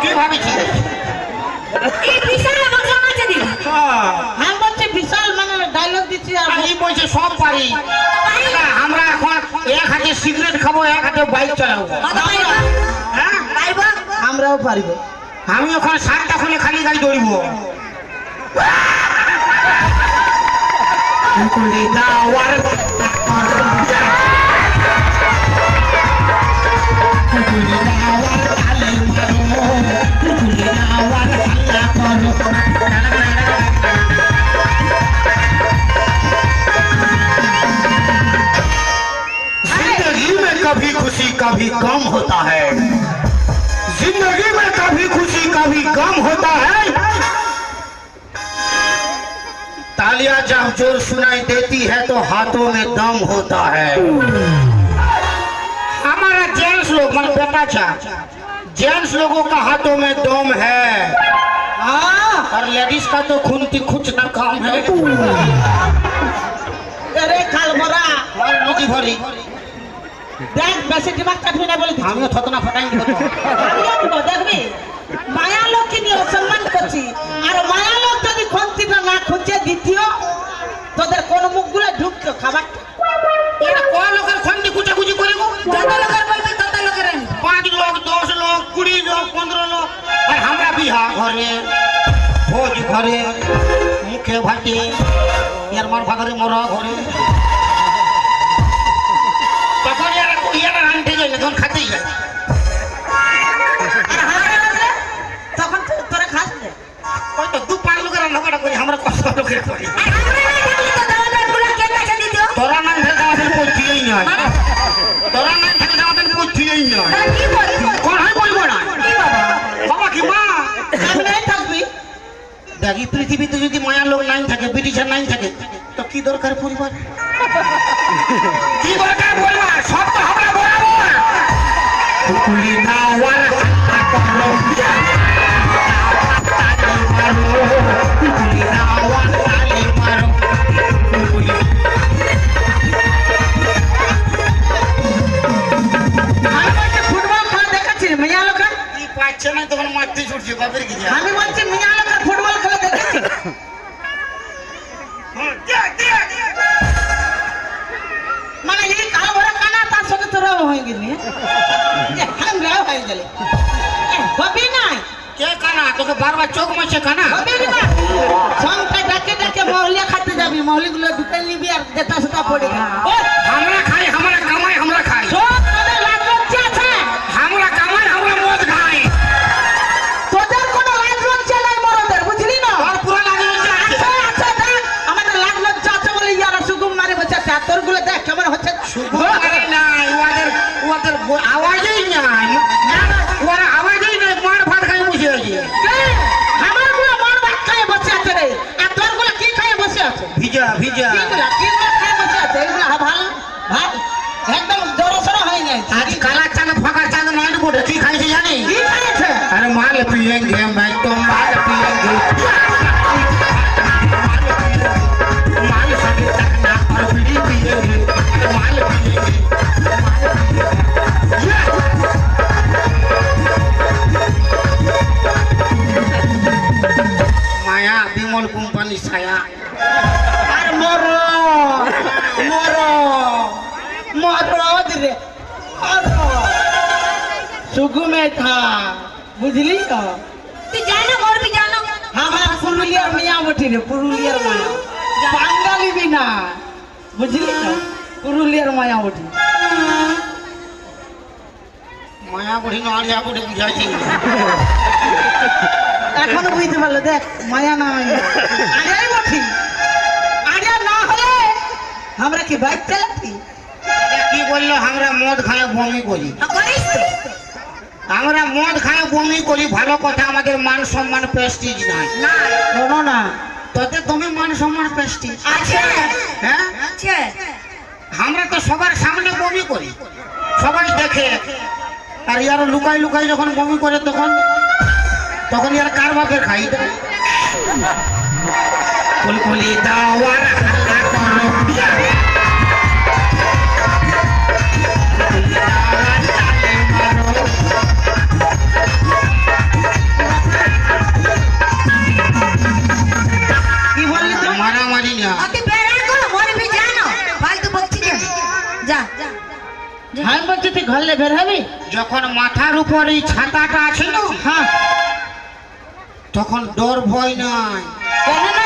কি ভাবিছি এই বিশাল বাংলা মাঝে দিন হ্যাঁ বলছে বিশাল মানে ডায়লগ দিচ্ছি আর এই বলছে সব পারি আমরা এখন এক হাতে সিগারেট খাবো এক হাতে বাইক চালাবো হ্যাঁ আমরাও পারিব আমি ওখানে 7টা খুলে খালি গাড়ি দৌড়িব जिंदगी में कभी खुशी कभी गम होता है जिंदगी में कभी खुशी कभी गम होता है तालियां जब जोर सुनाई देती है तो हाथों में दम होता है हमारा जेंट्स लोग मन बेटा चा जेंट्स लोगों का हाथों में दम है और लेडीज का तो खूंटी कुछ ना काम है अरे खालमरा और लुकी भरी দেখ বেশি দিমাগ কাটবি না বলে আমিও থতনা ফাটাই দিব দেখবি মায়া লোককে নিয়ে অসম্মান করছি আর মায়া লোক যদি খন্তিটা না খুঁজে দ্বিতীয় তোদের কোন মুখগুলো ঢুকতো খাবার এটা কোন লোকের খন্ডি কুচাকুচি করে গো যত লোকের বলবি তত লোকের 5 লোক 10 লোক 20 লোক 15 লোক আর আমরা বিহা ঘরে ভোজ ঘরে মুখে ভাতে ইয়ার মার ভাগরে মরা ঘরে তখন ইয়ারা রান্তে যায় না তখন খাতেই যায় তখন তোরা খাস না ওই তো 2-5 লোকের রান্না করি আমরা কষ্ট লোকের করি তোরা না থাকলে আমাদের পৌঁছিয়েই নয় তোরা না থাকলে আমাদের পৌঁছিয়েই নয় কোন হয় বলবো না বাবা কি মা আমি নাই থাকবি দেখি পৃথিবীতে যদি মায়ার লোক নাই থাকে ব্রিটিশের নাই থাকে তো কি দরকার পরিবার কি দরকার পরিবার সব তো আমরা বরাবর কুকুলি নাওয়ার কলম্বিয়া কুকুলি নাওয়ার তালি মারো কুকুলি ফুটবল খেলা দেখাচ্ছি মিয়া লোক কি পাচ্ছে না তখন মারতে ছুটছে বাপের কি আমি বলছি মিয়া লোক ফুটবল খেলা দেখাচ্ছি মানে এই কালো ভরা কানা তার সাথে তোরাও হয়ে গেলি আমরাও হয়ে গেলে হবে না কে কানা তোকে বারবার চোখ মারছে কানা হবে না সংখ্যা ডাকে ডাকে মহলিয়া খাতে যাবি মহলিগুলো ঢুকে নিবি আর যেটা সেটা পড়ে ও আমরা খাই আমরা কামাই আমরা খাই সব তোদের লাজ লজ্জা আছে আমরা কামাই আমরা মদ খাই তোদের কোনো লাজ লজ্জা নাই মরদের বুঝলি না আর পুরো লাগে আছে আছে দেখ আমাদের লাজ লজ্জা আছে বলে ইয়ারা সুগুম মারে বসে আছে আর তোরগুলো দেখ কেমন হচ্ছে আরে নাই ওদের আওয়াজই নাই ওরা আওয়াজই নাই মার ভাত খাই বসে আছে আমার গুলো মার ভাত খায় বসে আছে রে আর তোরগুলো কি খায় বসে আছে ভিজা ভিজা কিগুলো খায় বসে আছে এগুলো ভাল ভাল একদম জড়সড় হয়ে যায় আজ কালা চাঁদ ফাঁকা চাঁদ মার পড়ে কি খাইছে জানি কি খাইছে अरे माल पिएंगे मैं तो माल पिएंगे माल सभी तकना और बीड़ी पिएंगे माल पिएंगे माया विमल कंपनी छाया আর মরো মরো মরো রে সুগুমে থা বুঝলি তো তুই জানো মরবি জানো আমার পুরুলিয়ার মিয়া বটি রে পুরুলিয়ার মায়া বাঙালি বি না বুঝলি তো পুরুলিয়ার মায়া বটি माया बुढ़ी नारिया बुढ़ी बुझाई এখনো বুঝতে পারলো দেখ মায়া না আরে বটি আরে না হলে আমরা কি বাইক চালাতি কি বললো আমরা মদ খায় বমি করি করিস তো আমরা মদ খায় বমি করি ভালো কথা আমাদের মান সম্মান প্রেস্টিজ নাই না শোনো না তোতে তুমি মান সম্মান প্রেস্টিজ আছে হ্যাঁ আছে আমরা তো সবার সামনে বমি করি সবাই দেখে আর ইয়ার লুকাই লুকাই যখন বমি করে তখন তখন ইয়ার কার বাপের খাই কুলকুলি দাওয়ার হাল্লা করো কুলকুলি দাওয়ার তালে মারো যা যা আমি বলছি তুই ঘরে বের হবি? যখন মাথার উপর এই ছাতাটা আছে না, হ্যাঁ। তখন ডর ভয় নাই। কেন না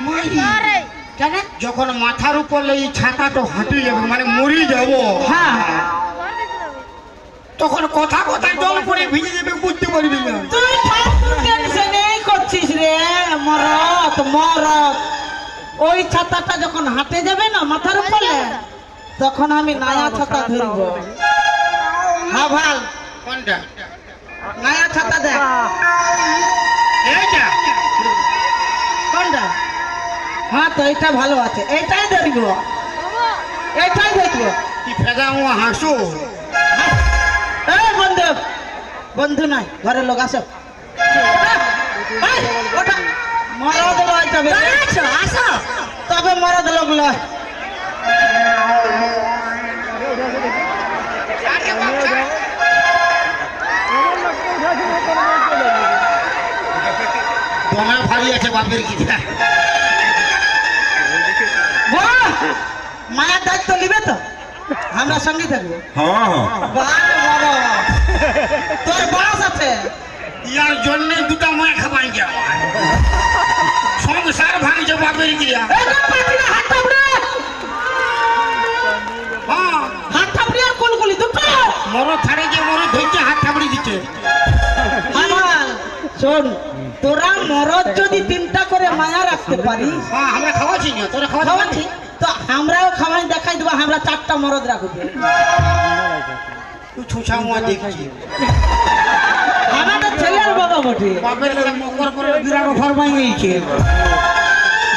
মারি। কেন যখন মাথার উপর এই ছাতাটা হাঁটে যাবে মানে মরে যাব, হ্যাঁ। তখন কথা কথা জল পড়ে ভিজে যাবে, বুঝতে পারবি না। তুই ফালতু টেনশন এই করছিস রে মরদ মরদ। ওই ছাতাটা যখন হাঁটে যাবে না মাথার উপরে, তখন আমি নয়া ছাতা ধরবো। হ্যাঁ ভাল, কোনটা? নয়া ছাতা দেখ। এইটা? কোনটা? হ্যাঁ তো এটা ভালো আছে, এইটাই ধরবো, এইটাই দেখবো। কি ফেগামো হাসো? এই বন্ধু, বন্ধু নাই, ঘরের লোক আসো। এই, ওটা মরদ লয় তবে, আসো আসো তবে মরদ লোক লয়। দমে ভারী আছে বাপের কি। বাহ! মায়ের দায়িত্ব নিবে তো, আমরা সঙ্গে থাকবো। বাহ বাবা, তোর বয়স আছে। ইয়ার জন্য দুটা মায় খাবাই যাও, সংসার ভাঙছে বাপের গিয়া। এই যে পাটিরা হাত থাপড়ে, হ্যাঁ, হাত থাপড়ে আর কুলকুলি দুটো। মরো ছাড়ে যে মরো ধৈর্য হাত থাপড়ি দিচ্ছে। আমার শোন, তোরা মরদ যদি 3টা করে মায়া রাখতে পারিস, হ্যাঁ, আমরা খাওয়াছি না, তোরা খাওয়াচ্ছি। খাওয়াচ্ছি তো আমরাও খাওয়াই দেখাই দেবো, আমরা 4টা মরদ রাখবো। তুই ছুঁচা মুয়া দেখছি। আমাদের ছেলের বাবা বটে। বাপের গিয়া মকর করে বিরাট অফার বাই গেছে।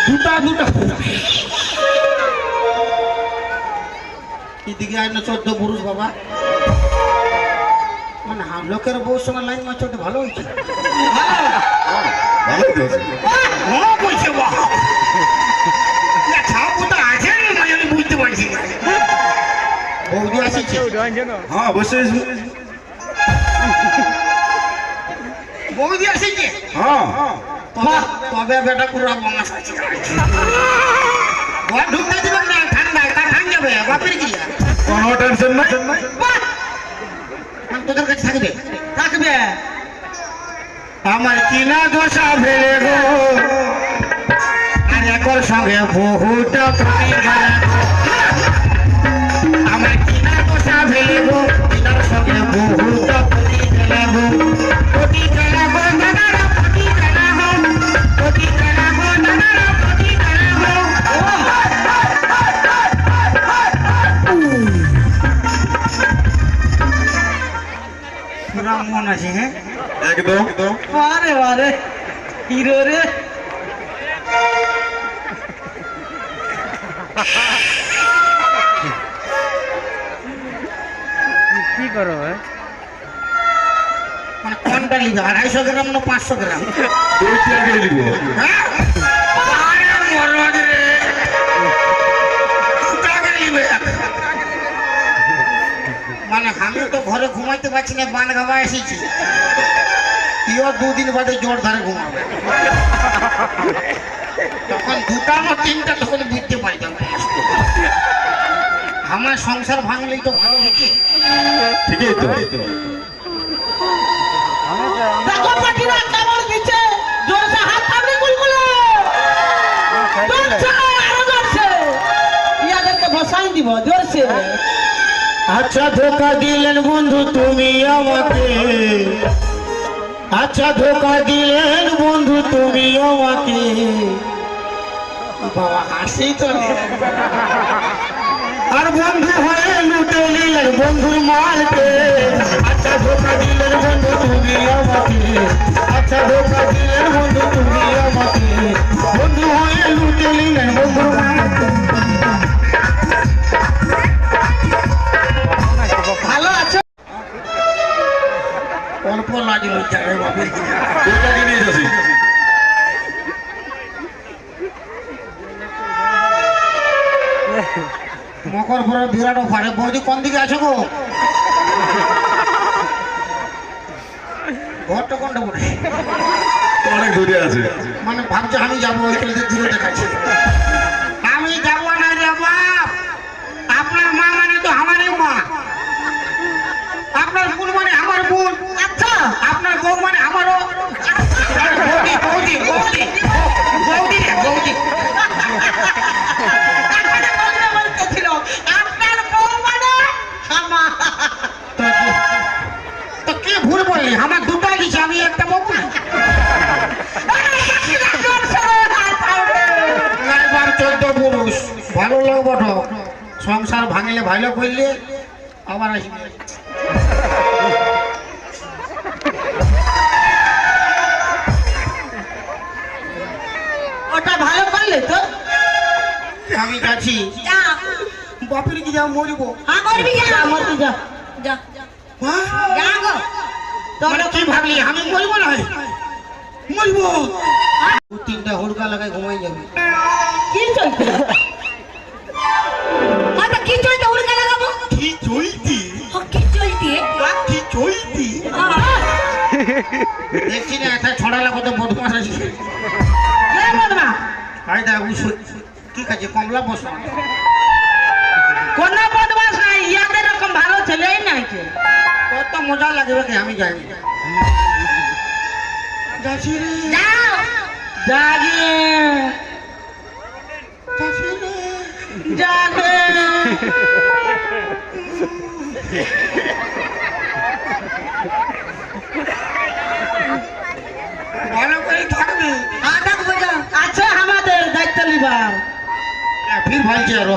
দুটা দুটা এদিকে আয় না 14 পুরুষ বাবা। মানে লোকের বউর সঙ্গে লাইন মারছে, ওটা ভালো হয়েছে। হ্যাঁ বলছে বাহ, ছাপুটা আছে না, আমি বুঝতে পারছি না। বৌদি আসছে? হ্যাঁ অবশ্যই। বৌদি আসছে? হ্যাঁ তবে বেটা পুরা বাংলা আছে। ঘর ঢুকতে দিবেন না, ঠান্ডায় তা ঠান্ডা যাবে বাপের কি। কোনো টেনশন নাই। তোদের কাছে থাকবে থাকবে। আমার কিনা দশা ফেলে গো, আর একর সঙ্গে বহুটা প্রাণী গেল। আমার কিনা দশা ফেলে গো, কিনার সঙ্গে বহুটা প্রাণী গেল গো। পতি গেল গো দাদারা, পতি গেল গো, পতি গেল গো দাদারা, পতি গেল গো। পুরা মন আছে। হ্যাঁ, একদম। আরে আরে হিরো রে। কি করো ভাই? মানে কোনটা নিবে, 250 গ্রাম না 500 গ্রাম? দুইটা আগে দিব। হ্যাঁ? আরে মরদ রে, দুটা আগে নিবে। মানে আমি তো ঘরে ঘুমাইতে পারছি না, বান গাবা এসেছি। ইও 2 দিন বাদে জোর ধরে ঘুমাবে। তখন দুটা না 3টা, তখন বুঝতে পারতাম। আমার সংসার ভাঙলেই তো ভালো হচ্ছে। ঠিকই তো। দেখো পাটিরা কেমন দিচ্ছে, জোরসে হাত থাপড়ে কুলকুলে। জোরসে, আরো জোরসে। ইয়াদেরকে বসাই দিব জোরসে। আচ্ছা ধোকা দিলেন বন্ধু তুমি আমাকে, আচ্ছা ধোকা দিলেন বন্ধু তুমি আমাকে। বাবা হাসি তো। আর বন্ধু হয়ে লুটে নিলেন বন্ধুর মালকে। আচ্ছা ধোকা দিলেন বন্ধু তুমি আমাকে, আচ্ছা ধোকা দিলেন বন্ধু তুমি আমাকে। বন্ধু হয়ে লুটে নিলেন বন্ধুর মালকে। ভালো আছো? অল্প লাগে বাপের কিনা। দুইটা আগে নিয়ে যাচ্ছি। মকর পরে বিরাট অফারে। বৌদি কোন দিকে আছো গো? ঘরটা কোনটা পড়ে? অনেক দূরে আছে। মানে ভাবছো আমি যাবো, ওইখানে দূরে দেখাচ্ছি। আমি যাবো না রে বাপ, আপনার মা মানে তো ভালো লোক বটো সংসার ভাঙলে ভালো করলে আবার আসবে ওটা ভালো করলে তো আমি যাচ্ছি যা বাপের কি যা মরবো হ্যাঁ করবি যা মরবি যা যা হ্যাঁ? যা গো মানে কি ভাবলি আমি মরবো না মরবো 2-3টা হুড়কা লাগাই ঘুমাই যাবে কি চলছে হয়তো কি চলতে উড়কে লাগাবো কি চলতি ও কি চলতি কি চলতি দেখছি না একটা ছড়া লাগো তো বদমাস আছে কে বদমা আই দা ঠিক আছে কমলা বসো কোন বদমাস নাই ইয়াদের এরকম ভালো ছেলেই নাই কে কত মজা লাগবে কি আমি জানি যাচ্ছি রে যাও জাগে যাচ্ছি রে জাগে ভালো করে থাকবি হ্যাঁ থাকবো যা আচ্ছা আমাদের দায়িত্ব লিবার ফির ভাইছে আরো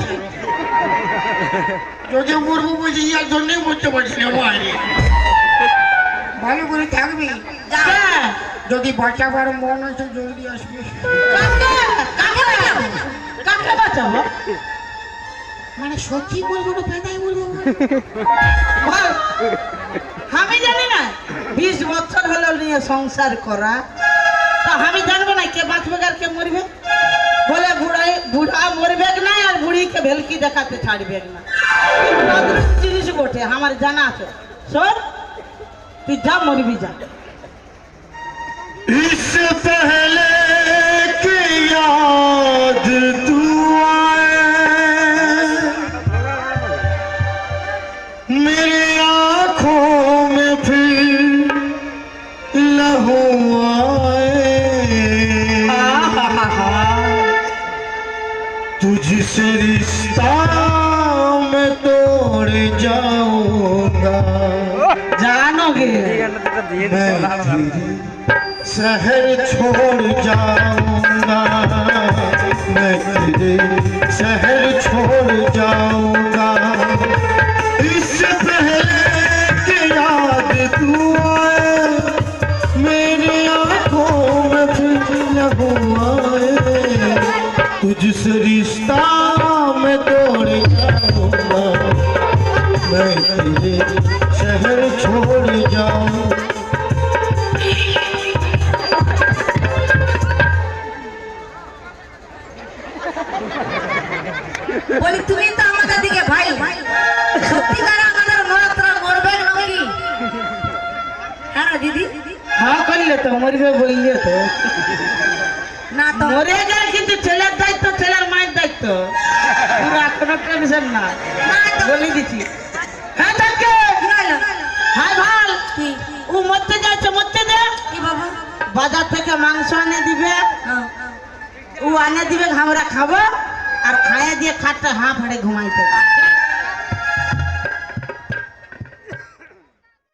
যদি মরবো বলছি ইয়ার জন্যই মরতে পারছি না বাইরে ভালো করে থাকবি যা যদি বাঁচাবার মন হয়েছে জলদি আসবি কাকে বাঁচাবো কাকে বাঁচাবো মানে সত্যি বলবো না পেদাই বলবো বল। আমি জানি না 20 বছর হলো নিয়ে সংসার করা তা আমি জানবো না কে বাঁচবে আর কে মরবে বলে বুড়া মরবে না আর বুড়িকে ভেলকি দেখাতে ছাড়বে না অদ্ভুত জিনিস বটে আমার জানা আছে শোন তুই যা মরবি যা इससे पहले कि याद तू आए मेरी आंखों में फिर लहू आए तुझसे रिश्ता मैं तोड़ जाऊंगा জানোগে मैं तेरी शहर छोड़ जाऊंगा मैं तेरे शहर छोड़ जाऊंगा इससे पहले कि याद तू आए मेरी आंखों में फिर लहू आए तुझसे रिश्ता मैं तोड़ जाऊंगा मैं तेरे शहर छोड़ जाऊं বলি তুমি তো আমাদের দিকে ভাই সত্যিকার আমাদের মরাত্রা মরবে নাকি হ্যাঁ না দিদি হ্যাঁ করলে তো মরবে বললে তো না তো মরে গেলে কিন্তু ছেলের দায়িত্ব ছেলের মায়ের দায়িত্ব পুরো কোনো টেনশন না না তো বলে দিচ্ছি হ্যাঁ থাকে কি হলো হাই ভাল কি ও মরতে যাচ্ছে মরতে দে কি বাবা বাজার থেকে মাংস এনে দিবে হ্যাঁ ও এনে দিবে আমরা খাবো আর খাইয়ে দিয়ে খাটটা হাঁ ফাড়ে ঘুমাইতে ঠিক